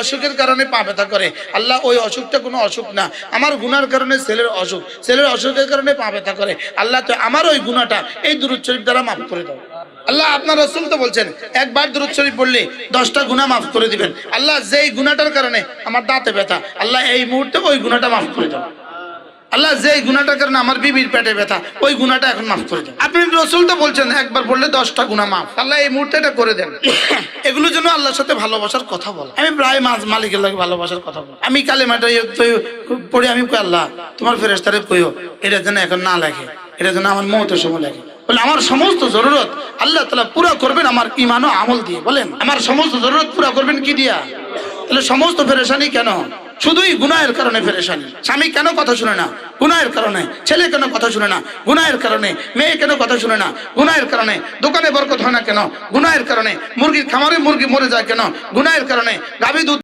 অসুখের কারণে পা ব্যথা করে, আল্লাহ ওই অসুখটা কোনো অসুখ না, আমার গুনার কারণে ছেলের অসুখ, ছেলের অসুখের কারণে পা ব্যথা করে, আল্লাহ তো আমার ওই গুনাহটা এই দুরূদ শরীফ দ্বারা মাফ করে দাও। আল্লাহ আপনার রাসূল তো বলছেন একবার দুরূদ শরীফ পড়লে 10টা গুনাহ মাফ করে দিবেন। আল্লাহ যেই গুনাহটার কারণে আমার দাঁতে ব্যথা, আল্লাহ এই মুহূর্তে ওই গুনাহটা মাফ করে দাও। আল্লাহ যেই গুনাহটার কারণে আমার বিবির পেটে ব্যথা, ওই গুনাহটা এখন মাফ করে দেন। আপনি রাসূল তো বলছেন একবার বললে 10টা গুনাহ মাফ, আল্লাহ এই মুহূর্তে এটা করে দেন। এগুলোর জন্য আল্লাহর সাথে ভালোবাসার কথা বলা, আমি প্রায় মালিকের লাগে ভালোবাসার কথা বলি। আমি কালেমাটা পড়ে আমি কই আল্লাহ তোমার ফেরেশতারে কইও এটা যেন এখন না লাগে, এটা যেন আমার মওতের সময় লাগে। বলে আমার সমস্ত জরুরত আল্লাহ তাআলা পুরো করবেন আমার ঈমান ও আমল দিয়ে। বলেন আমার সমস্ত জরুরত পুরো করবেন কি দিয়া? তাহলে সমস্ত পেরেশানি কেন? শুধুই গুনাহের কারণে পেরেশানি। স্বামী কেন কথা শুনে না? গুনাহের কারণে। ছেলে কেন কথা শুনে না? গুনাহের কারণে। মেয়ে কেন কথা শুনে না? গুনাহের কারণে। দোকানে বরকত হয় না কেন? গুনাহের কারণে। মুরগির খামারে মুরগি মরে যায় কেন? গুনাহের কারণে। গাভী দুধ